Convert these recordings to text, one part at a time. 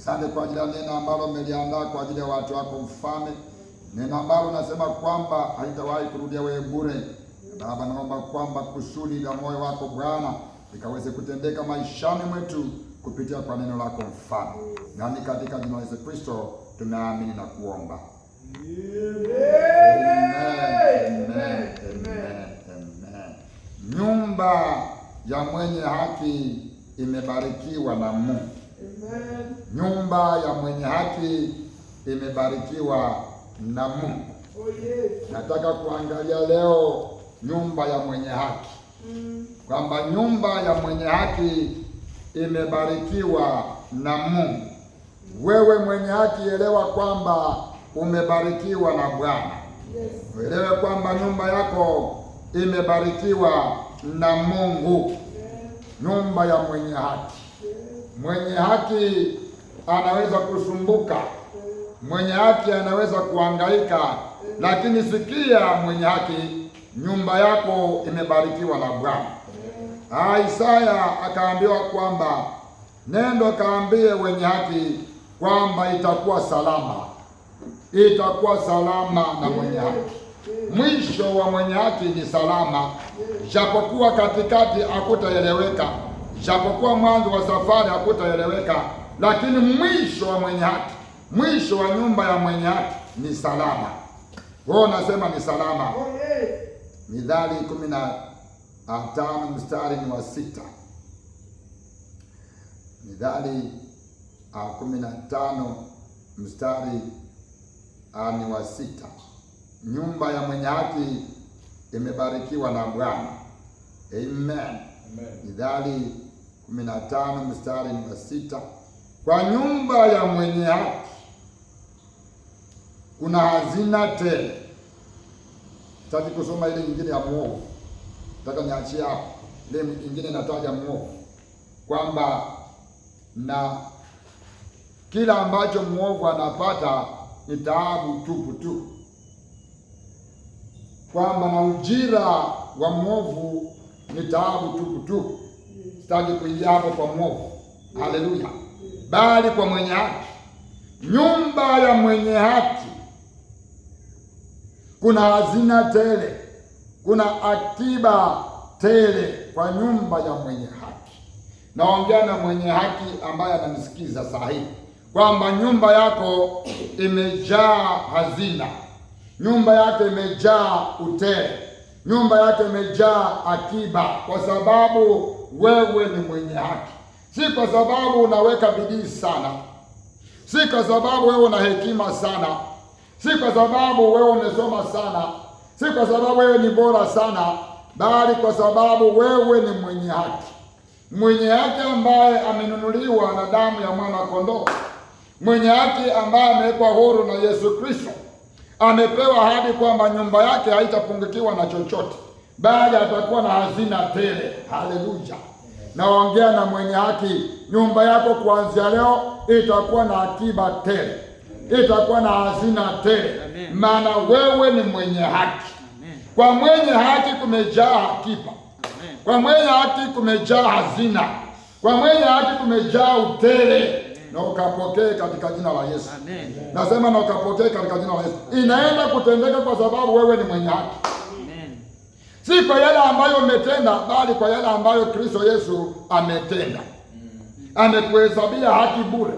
Asante kwa ajili ya neno ambalo umeliandaa kwa ajili ya watu wako Mfalme, neno ambalo nasema kwamba halitawahi kurudia wewe bure. Baba, naomba kwamba kusudi la moyo wako Bwana likaweze kutendeka maishani mwetu kupitia kwa neno lako Mfalme, nami katika jina la Yesu Kristo tumeamini na kuomba. Amen. Nyumba ya mwenye haki imebarikiwa na Mungu. Amen. Nyumba ya mwenye haki imebarikiwa na Mungu. Oh, yes. Nataka kuangalia leo nyumba ya mwenye haki. Kwamba nyumba ya mwenye haki imebarikiwa na Mungu. Wewe mwenye haki, elewa kwamba umebarikiwa na Bwana. Yes. Elewe kwamba nyumba yako imebarikiwa na Mungu. Yes. Nyumba ya mwenye haki. Yes. Mwenye haki anaweza kusumbuka. Yes. Mwenye haki anaweza kuhangaika. Yes. Lakini sikia mwenye haki, nyumba yako imebarikiwa na Bwana. Isaya akaambiwa kwamba nendo kaambie wenye haki kwamba itakuwa salama. Itakuwa salama na mwenye haki. Mwisho wa mwenye haki ni salama, japokuwa katikati hakutaeleweka, japokuwa mwanzo wa safari hakutaeleweka, lakini mwisho wa mwenye haki, mwisho wa nyumba ya mwenye haki ni salama. Wao nasema ni salama. Mithali 15 mstari ni wa 6. Mithali 15 mstari ni wa 6. Nyumba ya mwenye haki imebarikiwa na Bwana. Amen. Mithali 15 mstari ni wa 6. Kwa nyumba ya mwenye haki kuna hazina tele. Sitaki kusoma ile nyingine ya mwovu. Nataka niachie hapo. Ile nyingine nataja mwovu. Kwamba na kila ambacho mwovu anapata ni taabu tupu tu. Kwamba na ujira wa mwovu ni taabu tupu tu. Sitaki kuingia hapo kwa mwovu. Haleluya. Bali kwa mwenye haki, nyumba ya mwenye haki kuna hazina tele, kuna akiba tele kwa nyumba ya mwenye haki. Naongea na mwenye haki ambaye ananisikiza saa hii kwamba nyumba yako imejaa hazina, nyumba yako imejaa utele, nyumba yako imejaa akiba, kwa sababu wewe ni mwenye haki. Si kwa sababu unaweka bidii sana, si kwa sababu wewe una hekima sana, si kwa sababu wewe umesoma sana, si kwa sababu wewe ni bora sana, bali kwa sababu wewe ni mwenye haki. Mwenye haki ambaye amenunuliwa na damu ya mwana kondoo. Mwenye haki ambaye amewekwa huru na Yesu Kristo. Amepewa ahadi kwamba nyumba yake haitapungukiwa na chochote, bali atakuwa na hazina tele. Haleluya. Naongea na mwenye haki, nyumba yako kuanzia leo itakuwa na akiba tele. Itakuwa na hazina tele. Maana wewe ni mwenye haki. Amen. Kwa mwenye haki kumejaa akiba. Amen. Kwa mwenye haki kumejaa hazina. Kwa mwenye haki kumejaa utele. Amen. Na ukapokee katika jina la Yesu. Amen. Nasema na ukapokee katika jina la Yesu. Inaenda kutendeka kwa sababu wewe ni mwenye haki. Amen. Si kwa yale ambayo umetenda, bali kwa yale ambayo Kristo Yesu ametenda. Amekuhesabia haki bure.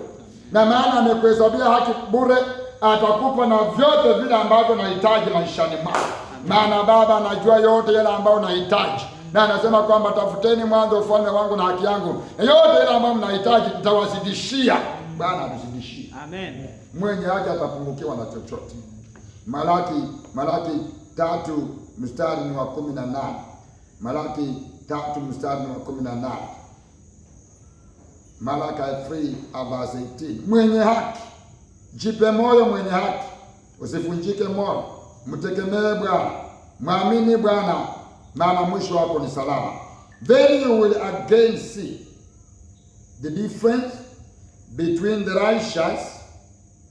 Na maana amekuhesabia haki bure, atakupa na vyote vile ambavyo unahitaji maishani mwako. Maana Baba anajua yote yale ambayo unahitaji. Na anasema kwamba tafuteni mwanzo ufalme wangu na haki yangu, na yote yale ambayo mnahitaji nitawazidishia. Bwana atuzidishie. Amen. Mwenye haki atapungukiwa na chochote. Malaki 3 mstari ni wa 18. Malaki 3 mstari ni wa 18. Malaki 3 verse 18. Mwenye haki, jipe moyo mwenye haki, usivunjike moyo, mtegemee Bwana, mwamini Bwana, maana mwisho wako ni salama. Then you will again see the difference between the righteous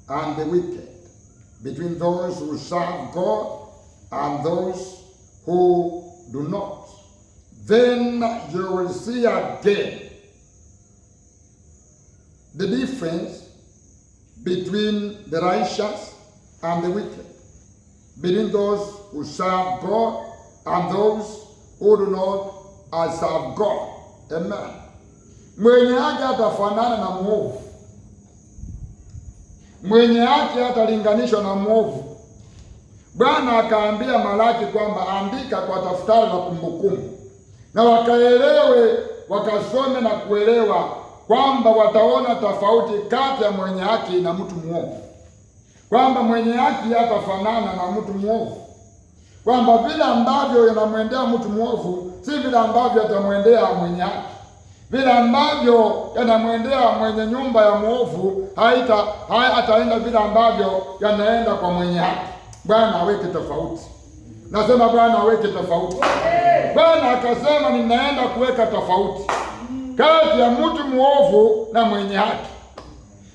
and the wicked, between those who serve God and those who do not. Then you will see again the difference between the righteous and the wicked, between those who serve God and those who do not serve God. Amen. Mwenye haki atafanana na mwovu. Mwenye haki atalinganishwa na mwovu. Bwana akaambia Malaki kwamba andika kwa daftari la kumbukumbu, na wakaelewe, wakasome na kuelewa kwamba wataona tofauti kati ya mwenye haki na mtu mwovu, kwamba mwenye haki hatafanana na mtu mwovu, kwamba vile ambavyo yanamwendea mtu mwovu si vile ambavyo yatamwendea mwenye haki. Vile ambavyo yanamwendea mwenye nyumba ya mwovu hataenda vile ambavyo yanaenda kwa mwenye haki. Bwana aweke tofauti. Nasema Bwana aweke tofauti. Bwana akasema ninaenda kuweka tofauti kati ya mtu mwovu na mwenye haki,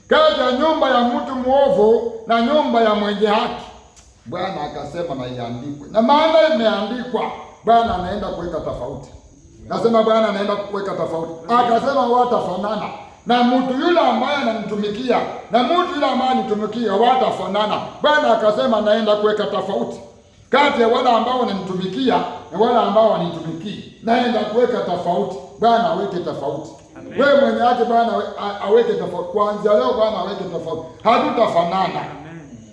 kati ya nyumba ya mtu mwovu na nyumba ya mwenye haki. Bwana akasema na iandikwe, na maana imeandikwa. Bwana anaenda kuweka tofauti. Nasema Bwana anaenda kuweka tofauti. Akasema watafanana, na mtu yule ambaye ananitumikia na mtu yule ambaye anitumikia watafanana. Bwana akasema anaenda kuweka tofauti kati ya wale ambao wananitumikia na wale ambao wanitumikii. Naenda kuweka tofauti. Bwana aweke tofauti. Wewe mwenye haki Bwana aweke tofauti. Kuanzia leo Bwana aweke tofauti. Hatutafanana.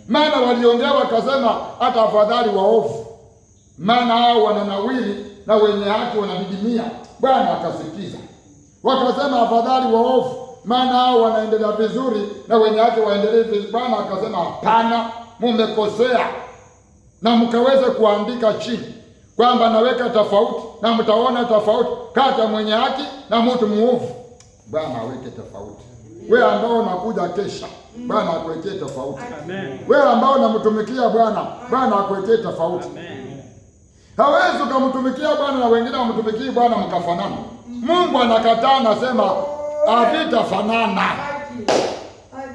Maana waliongea wakasema hata afadhali waovu, maana hao wananawiri na wenye haki wanadidimia. Bwana akasikiza. Wakasema afadhali waovu, maana hao wanaendelea vizuri na wenye haki waendelee vizuri. Bwana akasema hapana, mumekosea, na mkaweze kuandika chini kwamba naweka tofauti, na mtaona tofauti kati ya mwenye haki na mtu mwovu. Bwana aweke tofauti. Wewe ambao unakuja kesha, Bwana akuwekee tofauti. Amen. Wewe ambao unamtumikia Bwana, Bwana akuwekee tofauti. Amen. Hawezi ukamtumikia Bwana na wengine wamtumikii Bwana mkafanana. Mungu anakataa, anasema havitafanana.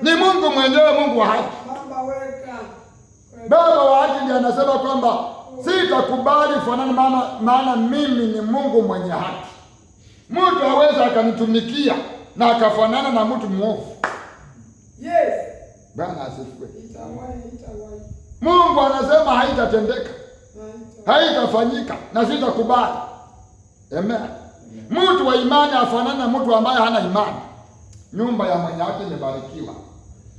Ni Mungu mwenyewe, Mungu wa haki. Baba wa haki ndiye anasema kwamba sitakubali fanana, maana mimi ni Mungu mwenye haki. Mtu aweza akanitumikia na akafanana na mtu mwovu. Yes. Bwana asifiwe. Mungu anasema haitatendeka, haitafanyika, na sitakubali. Amen. Mtu wa imani afanana na mtu ambaye hana imani. Nyumba ya mwenye haki imebarikiwa,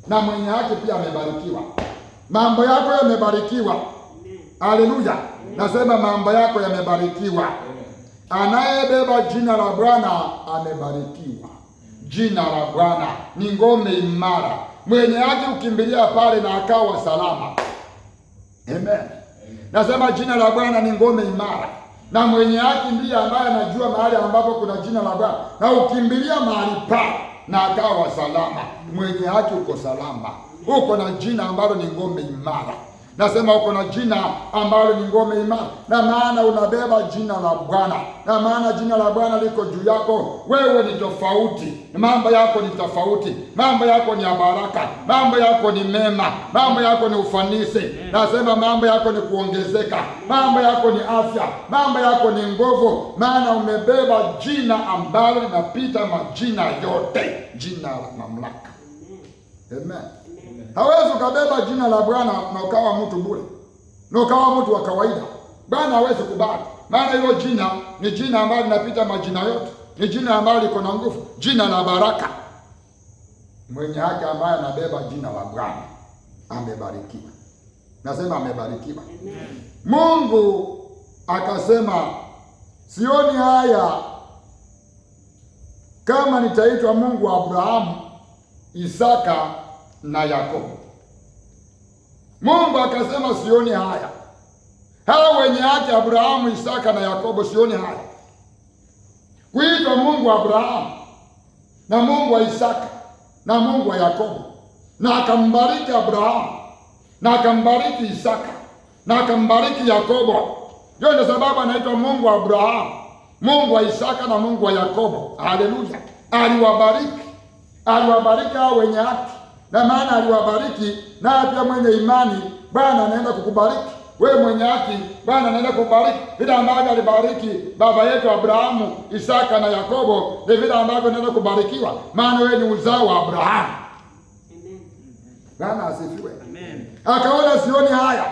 na mwenye haki pia amebarikiwa. Mambo yako yamebarikiwa. Haleluya. Nasema mambo yako yamebarikiwa. Anayebeba jina la Bwana amebarikiwa. Jina la Bwana ni ngome imara. Mwenye haki ukimbilia pale na akawa salama. Amen. Nasema jina la Bwana ni ngome imara, na mwenye haki ndiye ambaye anajua mahali ambapo kuna jina la Bwana, na ukimbilia mahali pale na akawa salama. Mwenye haki uko salama. Uko na jina ambalo ni ngome imara. Nasema uko na jina ambalo ni ngome imara, na maana unabeba jina la Bwana, na maana jina la Bwana liko juu yako. Wewe ni tofauti, mambo yako ni tofauti, mambo yako ni ya baraka, mambo yako ni mema, mambo yako ni ufanisi. Nasema mambo yako ni kuongezeka, mambo yako ni afya, mambo yako ni nguvu, maana umebeba jina ambalo linapita majina yote, jina la mamlaka. Amen. Hawezi ukabeba jina la Bwana na ukawa mtu bure, na ukawa mtu wa kawaida. Bwana hawezi kubali, maana hilo jina ni jina ambalo linapita majina yote, ni jina ambalo liko na nguvu, jina la baraka. Mwenye haki ambaye anabeba jina la Bwana amebarikiwa. Nasema amebarikiwa. Mungu akasema sioni haya kama nitaitwa Mungu wa Abrahamu, Isaka na Yakobo. Mungu akasema sioni haya. Hao wenye haki Abrahamu, Isaka na Yakobo, sioni haya kuitwa Mungu wa Abrahamu na Mungu wa Isaka na Mungu wa Yakobo, na akambariki Abrahamu na akambariki Isaka na akambariki Yakobo. Hiyo ndio sababu anaitwa Mungu wa Abrahamu, Mungu wa Isaka na Mungu wa Yakobo. Haleluya. Aliwabariki hao wenye haki, na maana aliwabariki, na pia mwenye imani Bwana anaenda kukubariki. Wewe mwenye haki, Bwana anaenda kubariki vile ambavyo alibariki baba yetu Abrahamu, Isaka na Yakobo, ni vile ambavyo anaenda kubarikiwa, maana wewe ni uzao wa Abrahamu. Amen. Bwana asifiwe. Amen. Akaona sioni haya,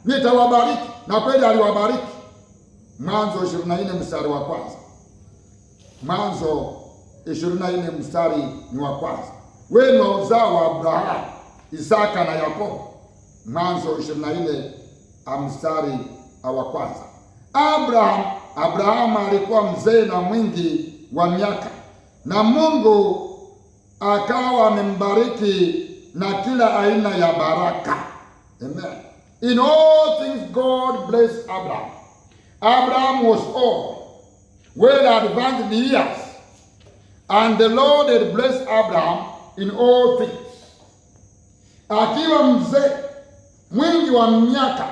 nitawabariki, na kweli aliwabariki. Mwanzo 24 mstari wa kwanza. Mwanzo 24 mstari ni wa kwanza. Wewe ni uzao wa Abrahamu, Isaka na Yakobo. Mwanzo 24 mstari wa kwanza. Abrahamu alikuwa mzee na mwingi wa miaka, na Mungu akawa amembariki na kila aina ya baraka. Amen. In all things God blessed Abraham. Abraham was old, well advanced in years, and the Lord had blessed Abraham in all things. Akiwa mzee mwingi wa miaka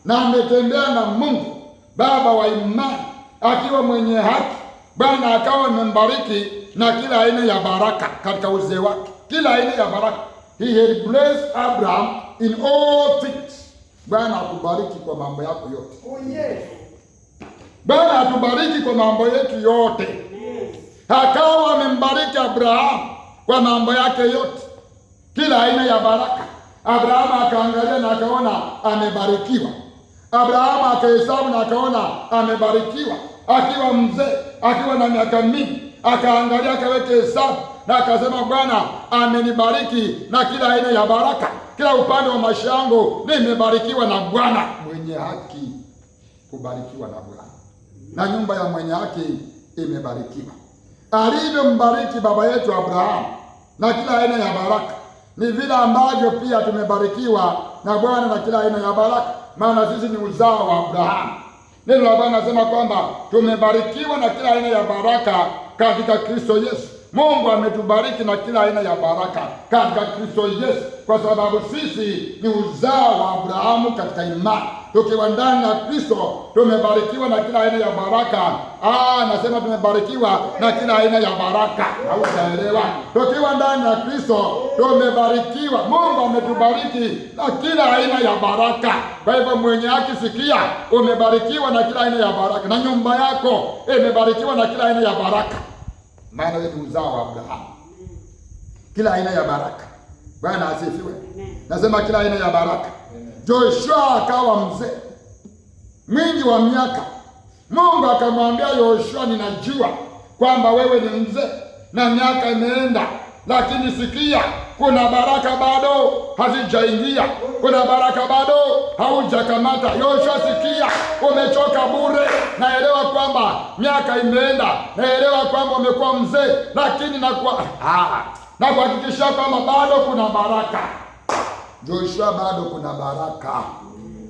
na ametembea na Mungu, baba wa imani, akiwa mwenye haki, Bwana akawa amembariki na kila aina ya baraka katika uzee wake. Kila aina ya baraka. He had blessed Abraham in all things. Bwana akubariki kwa mambo yako yote. Oh yes. Bwana atubariki kwa mambo yetu yote. Yes. Akawa amembariki Abraham kwa mambo yake yote. Kila aina ya baraka. Abrahamu akaangalia na akaona amebarikiwa. Abrahamu akahesabu na akaona amebarikiwa. Akiwa mzee, akiwa na miaka mingi, akaangalia akaweka hesabu na akasema, Bwana amenibariki na kila aina ya baraka. Kila upande wa maisha yangu nimebarikiwa na Bwana. Mwenye haki kubarikiwa na Bwana, na nyumba ya mwenye haki imebarikiwa. Alivyombariki baba yetu Abrahamu na kila aina ya baraka, ni vile ambavyo pia tumebarikiwa na Bwana na kila aina ya baraka, maana sisi ni uzao wa Abrahamu. Neno la Bwana nasema kwamba tumebarikiwa na kila aina ya baraka katika Kristo Yesu. Mungu ametubariki na kila aina ya baraka katika Kristo Yesu, kwa sababu sisi ni uzao wa Abrahamu katika imani. Tukiwa ndani ya Kristo tumebarikiwa na kila aina ya baraka. Nasema tumebarikiwa na kila aina ya baraka. Hautaelewa. Tukiwa ndani ya Kristo tumebarikiwa. Mungu ametubariki na kila aina ya baraka. Kwa hivyo mwenye haki, sikia, umebarikiwa na kila aina ya baraka, na nyumba yako imebarikiwa na kila aina ya baraka, maana wewe ni uzao wa Abrahamu. Kila aina ya baraka. Bwana asifiwe. Nasema kila aina ya baraka. Joshua akawa mzee mwingi wa miaka. Mungu akamwambia Yoshua, ninajua kwamba wewe ni mzee na miaka imeenda, lakini sikia, kuna baraka bado hazijaingia, kuna baraka bado haujakamata. Yoshua, sikia, umechoka bure. Naelewa kwamba miaka imeenda, naelewa kwamba umekuwa mzee, lakini nakuhakikishia kwamba bado kuna baraka. Joshua, bado kuna baraka.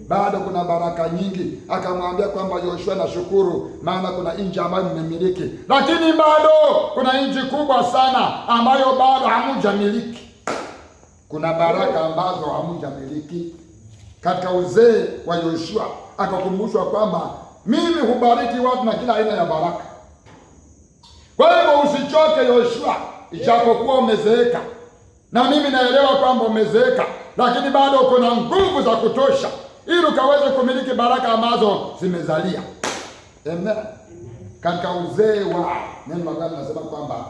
Bado kuna baraka nyingi. Akamwambia kwamba Yoshua, nashukuru maana kuna nchi ambayo mmemiliki, lakini bado kuna nchi kubwa sana ambayo bado hamujamiliki. Kuna baraka ambazo hamujamiliki. Katika uzee wa Yoshua akakumbushwa kwamba mimi hubariki watu na kila aina ya baraka. Kwa hivyo usichoke Yoshua, ijapokuwa umezeeka. Na mimi naelewa kwamba umezeeka, lakini bado kuna nguvu za kutosha ili ukaweze kumiliki baraka ambazo zimezalia. Amen. Katika uzee wao, neno la Mungu linasema kwamba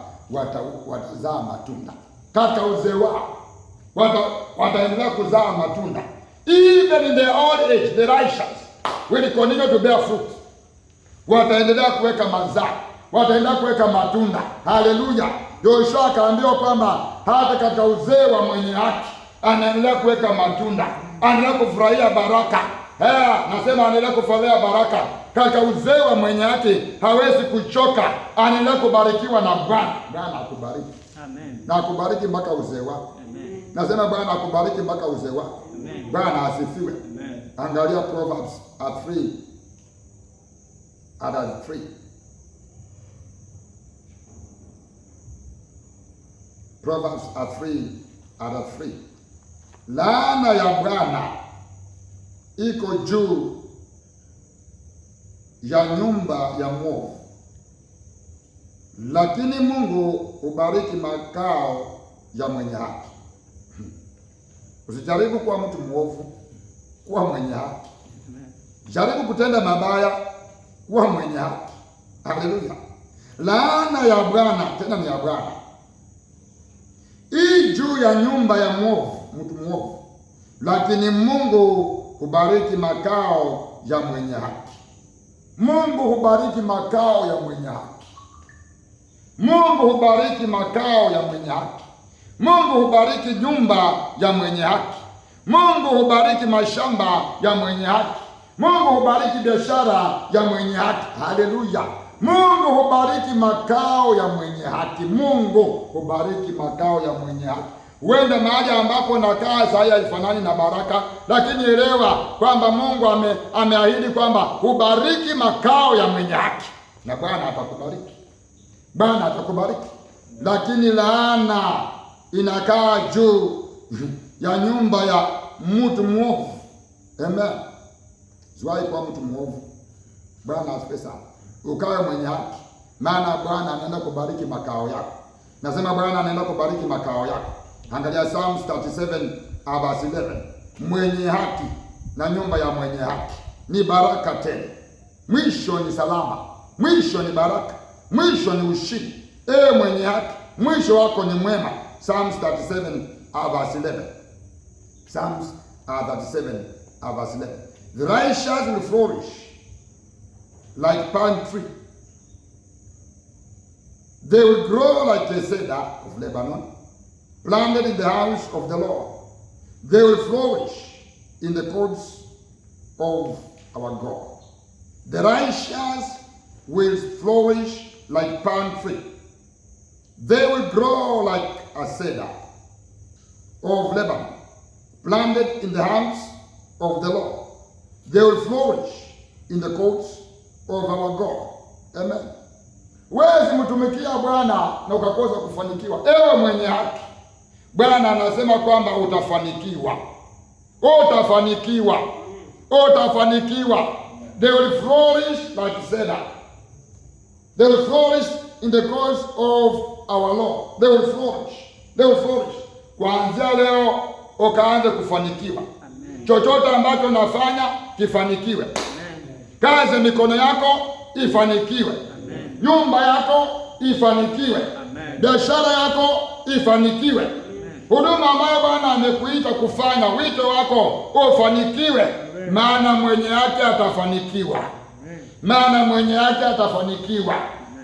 watazaa matunda. Katika uzee wao wataendelea kuzaa matunda. Even in the old age, the righteous will continue to bear fruit. Wataendelea kuweka mazao, wataendelea kuweka matunda. Haleluya. Yoshua akaambiwa kwamba hata katika uzee wa mwenye haki anaendelea kuweka matunda, anaendelea kufurahia baraka. Nasema anaendelea kufurahia baraka. Katika uzee wa mwenye haki hawezi kuchoka, anaendelea kubarikiwa na Bwana. Bwana akubariki. Amen. Na akubariki mpaka uzee wako. Amen. Nasema Bwana akubariki mpaka uzee wako. Amen. Bwana asifiwe. Amen. Angalia Proverbs 3 and 3. Proverbs 3 and 3. Laana ya Bwana iko juu ya nyumba ya mwovu, lakini Mungu hubariki makao ya mwenye haki. Usijaribu kuwa mtu mwovu, kuwa mwenye haki. Jaribu kutenda mabaya, kuwa mwenye haki. Haleluya. Laana ya Bwana, tena ni ya Bwana, hii juu ya nyumba ya mwovu, mtu mwovu, lakini Mungu hubariki makao ya mwenye haki. Mungu hubariki makao ya mwenye haki. Mungu hubariki makao ya mwenye haki. Mungu hubariki nyumba ya mwenye haki. Mungu hubariki mashamba ya mwenye haki. Mungu hubariki biashara ya mwenye haki. Haleluya. Mungu hubariki makao ya mwenye haki. Mungu hubariki makao ya mwenye haki. Uende mahali ambapo nakaa sasa haifanani na baraka, lakini elewa kwamba Mungu ameahidi kwamba hubariki makao ya mwenye haki, na Bwana atakubariki. Bwana atakubariki. Lakini laana inakaa juu ya nyumba ya mtu mwovu. Amen. Ziwahi kwa mtu mwovu. Bwana asifiwe sana. Ukawe mwenye haki, maana Bwana anaenda kubariki makao yako. Nasema Bwana anaenda kubariki makao yako. Angalia Psalms 37 verse 11. Mwenye haki na nyumba ya mwenye haki ni baraka tele. Mwisho ni salama, mwisho ni baraka, mwisho ni ushindi. Mwenye haki, mwisho wako ni mwema. Psalms 37 verse 11. Psalms 37 verse 11. The righteous will flourish like palm tree. They will grow like the cedar of Lebanon, planted in the house of the Lord. They will flourish in the courts of our God. The righteous will flourish like palm tree. They will grow like a cedar of Lebanon, planted in the house of the Lord. They will flourish in the courts of our God. Amen. Wezi mtumikia Bwana na ukakosa kufanikiwa. Ewe mwenye haki, Bwana anasema kwamba utafanikiwa. Utafanikiwa. Utafanikiwa. They will flourish like cedar. They will flourish in the courts of our Lord. They will flourish. They will flourish. Kuanzia leo ukaanze kufanikiwa. Amen. Chochote ambacho unafanya kifanikiwe. Amen. Kazi mikono yako ifanikiwe. Amen. Nyumba yako ifanikiwe. Amen. Biashara yako ifanikiwe. Amen. Huduma ambayo Bwana amekuita kufanya, wito wako ufanikiwe. Amen. Maana mwenye haki atafanikiwa. Amen. Maana mwenye haki atafanikiwa.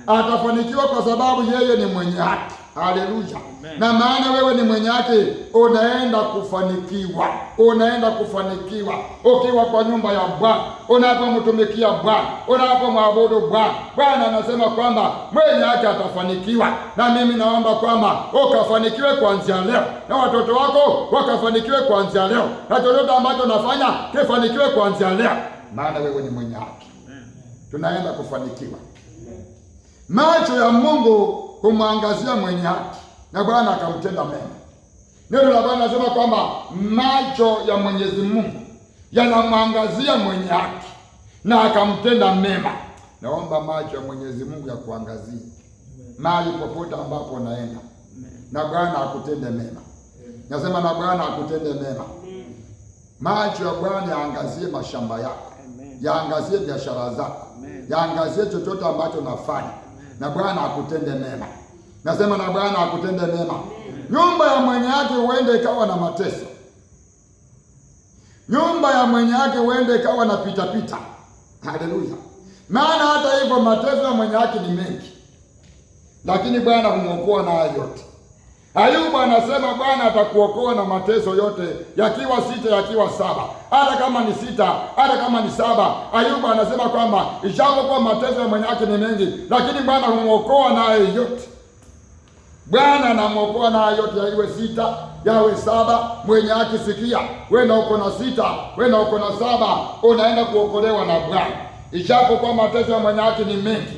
Amen. Atafanikiwa kwa sababu yeye ni mwenye haki. Haleluya. Na maana wewe ni mwenye haki, unaenda kufanikiwa. Unaenda kufanikiwa ukiwa kwa nyumba ya Bwana, unapomtumikia Bwana, unapomwabudu Bwana. Bwana anasema kwamba mwenye haki atafanikiwa. Na mimi naomba kwamba ukafanikiwe kuanzia leo, na watoto wako wakafanikiwe kuanzia leo, na chochote ambacho unafanya kifanikiwe kuanzia leo, maana wewe ni mwenye haki. Tunaenda kufanikiwa. Macho ya Mungu humwangazia mwenye haki, na Bwana akamtenda mema. Neno la Bwana nasema kwamba macho ya Mwenyezi Mungu yanamwangazia mwenye haki na akamtenda mema. Naomba macho ya Mwenyezi Mungu ya kuangazia mahali popote ambapo unaenda, na Bwana akutende mema. Nasema na Bwana akutende mema. Macho ya Bwana yaangazie mashamba yako, yaangazie biashara zako, yaangazie chochote ambacho unafanya, na Bwana akutende mema. Nasema na Bwana akutende mema. Nyumba ya mwenye haki huende ikawa na mateso. Nyumba ya mwenye haki huende ikawa na pita. Haleluya. Maana hata hivyo mateso ya mwenye haki ni mengi, lakini Bwana humuokoa na yote. Ayubu anasema Bwana atakuokoa na mateso yote, yakiwa 6 yakiwa 7. Hata kama ni 6, hata kama ni 7, Ayubu anasema kwamba ijapokuwa mateso ya mwenye haki ni mengi, lakini Bwana humuokoa naye yote. Bwana anamuokoa naye yote, yawe 6, yawe 7. Mwenye haki sikia, wewe uko na 6, wewe uko na 7, unaenda kuokolewa na Bwana. Ijapokuwa mateso ya mwenye haki ni mengi.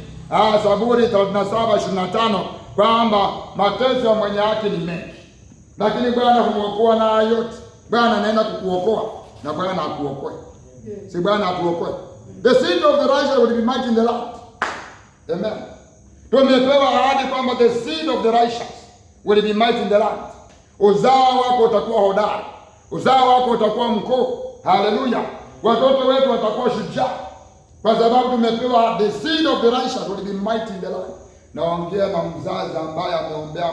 Zaburi 37:25 kwamba mateso ya mwenye haki ni mengi, lakini Bwana humuokoa na yote. Bwana anaenda kukuokoa, na Bwana akuokoe. Si Bwana akuokoe. The seed of the righteous will be mighty in the land. Amen. Tumepewa ahadi kwamba the seed of the righteous will be mighty in the land. Uzao wako utakuwa hodari, uzao wako utakuwa mkuu. Haleluya. Watoto wetu watakuwa shujaa, kwa sababu tumepewa the seed of the righteous will be mighty in the land. Naongea na mzazi ambaye ameombea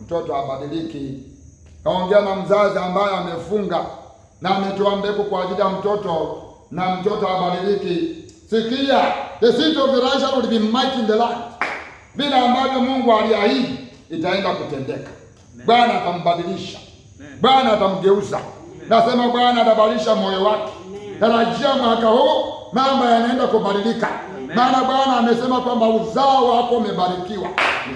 mtoto abadiliki. Naongea na mzazi ambaye amefunga na ametoa mbegu kwa ajili ya mtoto na mtoto abadiliki. Sikia, the seed of the righteous will be mighty in the land. Vile ambavyo Mungu aliahidi itaenda kutendeka. Bwana atambadilisha. Bwana atamgeuza. Nasema Bwana atabadilisha moyo wake. Tarajia mwaka huu mambo yanaenda kubadilika. Maana Bwana amesema kwamba uzao wako umebarikiwa.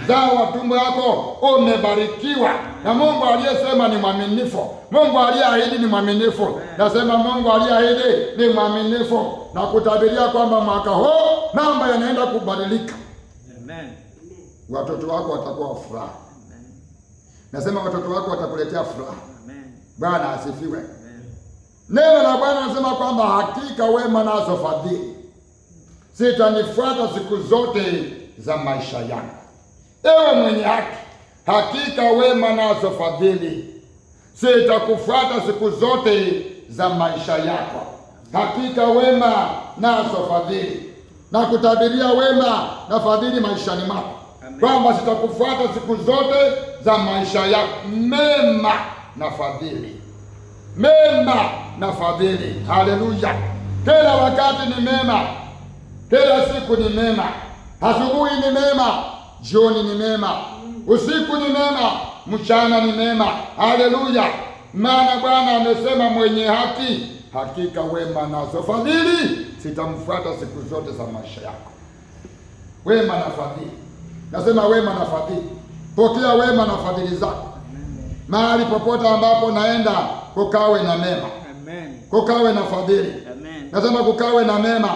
Uzao wa tumbo yako umebarikiwa. Na Mungu aliyesema ni mwaminifu. Mungu aliyeahidi ni mwaminifu. Nasema Mungu aliyeahidi ni mwaminifu. Na kutabiria kwamba mwaka huu mambo yanaenda kubadilika. Amen. Watoto wako watakuwa furaha. Nasema watoto wako watakuletea furaha. Amen. Bwana asifiwe. Amen. Neno la Bwana nasema kwamba hakika wema nazo fadhili zitanifuata siku zote za maisha yangu. Ewe mwenye haki, hakika wema nazo fadhili zitakufuata siku zote za maisha yako. Hakika wema nazo fadhili, na kutabiria wema na fadhili maishani mwako, kwamba zitakufuata siku zote za maisha yako. Mema na fadhili, mema na fadhili. Haleluya! Kila wakati ni mema, kila siku ni mema. Asubuhi ni mema, jioni ni mema, usiku ni mema, mchana ni mema. Haleluya! Maana Bwana amesema mwenye haki, hakika wema nazo fadhili zitamfuata siku zote za maisha yako. Wema na fadhili. Nasema wema na fadhili. Pokea wema na fadhili zako. Mahali popote ambapo naenda, kukawe na mema. Amen. Kukawe na fadhili. Amen. Nasema kukawe na mema.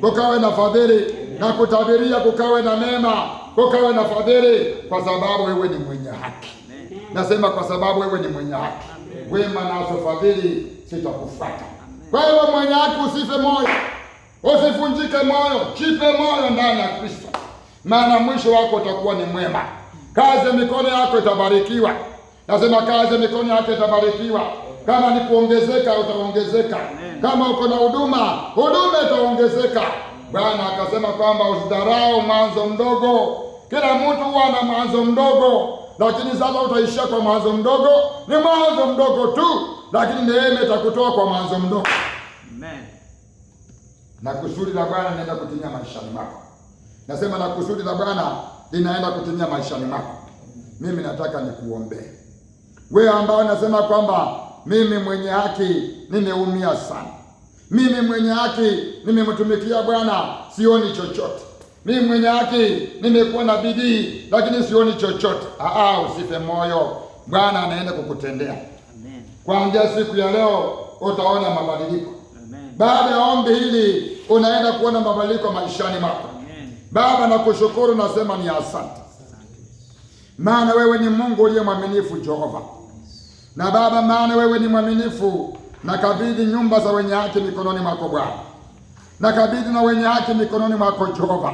Kukawe na fadhili. Na kutabiria kukawe na mema, kukawe na fadhili, kwa sababu wewe ni mwenye haki. Amen. Nasema kwa sababu wewe ni mwenye haki. Amen. Wema nazo fadhili zitakufuata. Kwa hiyo mwenye haki, usife moyo. Usivunjike moyo. Jipe moyo ndani ya Kristo. Maana mwisho wako utakuwa ni mwema. Kazi ya mikono yako itabarikiwa. Nasema kazi ya mikono yako itabarikiwa. Kama ni kuongezeka, utaongezeka. Kama uko na huduma itaongezeka. Bwana akasema kwamba usidharau mwanzo mdogo. Kila mtu huwa na mwanzo mdogo, lakini sasa utaishia kwa mwanzo mdogo. Ni mwanzo mdogo tu, lakini neema itakutoa kwa mwanzo mdogo. Amen. Na kusudi la Bwana linaenda kutimia maishani mwako. Nasema na kusudi la Bwana linaenda kutimia maishani mwako. Mimi nataka nikuombee wewe ambao nasema kwamba mimi mwenye haki nimeumia sana. Mimi mwenye haki nimemtumikia Bwana, sioni chochote. Mimi mwenye haki nimekuwa na bidii, lakini sioni chochote. Usife moyo. Bwana anaenda kukutendea. Amen. Kuanzia siku ya leo utaona mabadiliko. Amen. Baada ya ombi hili unaenda kuona mabadiliko maishani mwako. Amen. Baba, nakushukuru, nasema ni asante. Maana wewe ni Mungu uliye mwaminifu, Jehova. Na Baba, maana wewe ni mwaminifu, nakabidhi nyumba za wenye haki mikononi mwako Bwana. Nakabidhi na wenye haki mikononi mwako Jehova.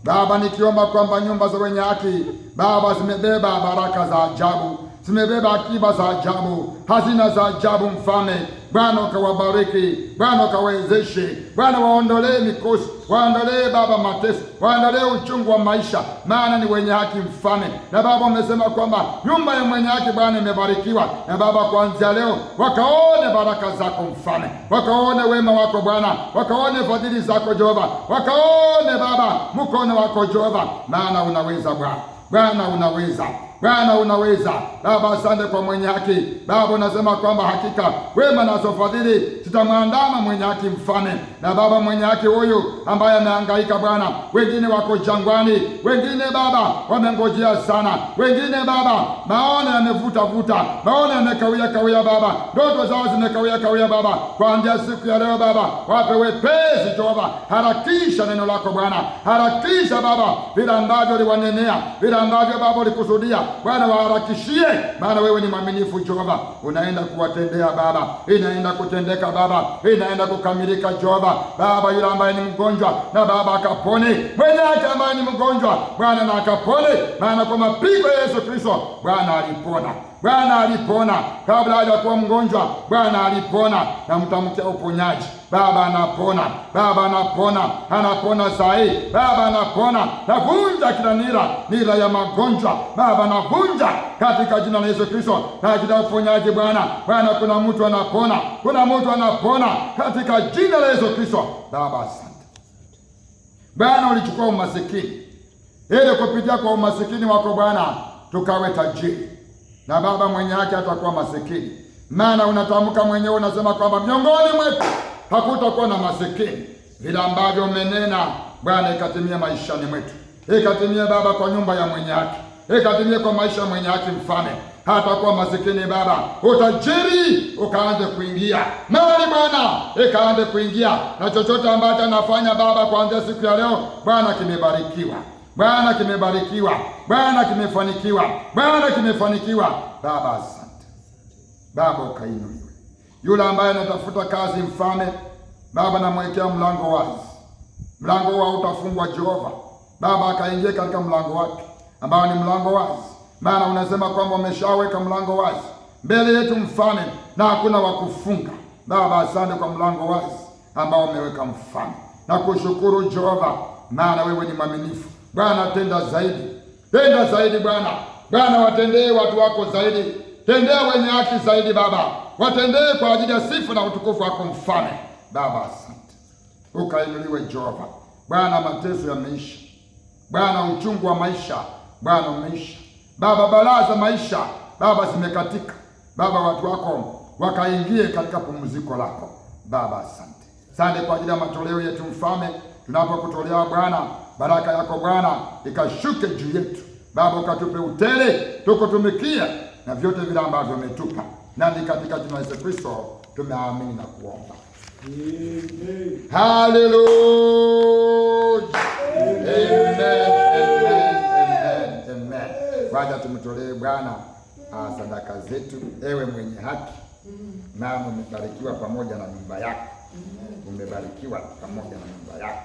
Baba, nikiomba kwamba nyumba za wenye haki Baba zimebeba baraka za ajabu, zimebeba akiba za ajabu, hazina za ajabu. Mfalme Bwana ukawabariki, Bwana ukawezeshe, Bwana waondolee mikosi, waondolee Baba mateso, waondolee uchungu wa maisha, maana ni wenye haki Mfalme. Na Baba umesema kwamba nyumba ya mwenye haki Bwana imebarikiwa. Na Baba kuanzia leo wakaone baraka zako Mfalme, wakaone wema wako Bwana, wakaone fadhili zako Jehova, wakaone Baba mkono wako Jehova, maana unaweza Bwana. Bwana unaweza, Bwana unaweza. Baba asante kwa mwenye haki. Baba unasema kwamba hakika wema na fadhili zitamwandama mwenye haki Mfalme. Na Baba mwenye haki huyu ambaye amehangaika Bwana, wengine wako jangwani, wengine Baba wamengojea sana, wengine Baba maono yamevuta, maono yamekawia Baba, ndoto zao zimekawia Baba. Kuanzia siku ya leo Baba wape wepesi Jehova, harakisha neno lako Bwana, harakisha Baba vile ambavyo uliwanenea, vile ambavyo Baba ulikusudia Bwana waharakishie, maana wewe ni mwaminifu Jehova. Unaenda kuwatendea Baba, inaenda kutendeka Baba, inaenda kukamilika Jehova. Baba yule ambaye ni mgonjwa na Baba akapone, mwenye haki ambaye ni mgonjwa Bwana na akapone, maana kwa mapigo ya Yesu Kristo Bwana alipona. Bwana alipona kabla hajakuwa mgonjwa. Bwana alipona, na mtamkia uponyaji. Baba anapona, Baba anapona, anapona sahi. Baba anapona, navunja kila nira ya magonjwa. Baba navunja katika jina la Yesu Kristo, na kila uponyaji Bwana. Bwana, kuna mtu anapona, kuna mtu anapona katika jina la Yesu Kristo. Baba asante. Bwana, ulichukua umasikini ili kupitia kwa umasikini wako Bwana tukawe tajiri, na Baba mwenye haki atakuwa masikini. Maana unatamka mwenyewe, unasema kwamba miongoni mwetu hakutakuwa na masikini. Vile ambavyo umenena Bwana, ikatimie maishani mwetu, ikatimie Baba kwa nyumba ya mwenye haki, ikatimie kwa maisha ya mwenye haki. Mfalme, hatakuwa masikini Baba, utajiri ukaanze kuingia mali Bwana, ikaanze kuingia, na chochote ambacho anafanya Baba kuanzia siku ya leo Bwana kimebarikiwa, Bwana kimebarikiwa, Bwana kimefanikiwa, Bwana kimefanikiwa. Baba asante. Baba ukainuliwe. Yule ambaye anatafuta kazi Mfalme, Baba namwekea mlango wazi, mlango huo utafungwa Jehova. Baba akaingie katika mlango wake ambao ni mlango wazi, maana unasema kwamba umeshaweka mlango wazi mbele yetu Mfalme, na hakuna wa kufunga. Baba asante kwa mlango wazi ambao umeweka Mfalme, na kushukuru Jehova, maana wewe ni mwaminifu. Bwana, tenda zaidi, tenda zaidi Bwana. Bwana, watendee watu wako zaidi, tendea wenye haki zaidi Baba, watendee kwa ajili ya sifa na utukufu wako Mfalme. Baba asante, ukainuliwe Jehova. Bwana, mateso yameisha Bwana, uchungu wa maisha Bwana umeisha Baba, balaa za maisha Baba zimekatika Baba, watu wako wakaingie katika pumziko lako Baba. Asante, asante kwa ajili ya matoleo yetu Mfalme, tunapokutolea Bwana, baraka yako Bwana ikashuke juu yetu Baba, ukatupe utele tukutumikia na vyote vile ambavyo umetupa, na ni katika jina la Yesu Kristo tumeamini na kuomba. Amen. Hallelujah. Amen. Amen. Amen. Amen. Wacha tumtolee Bwana sadaka zetu. Ewe mwenye haki, na umebarikiwa pamoja na nyumba yako. Umebarikiwa pamoja na nyumba yako.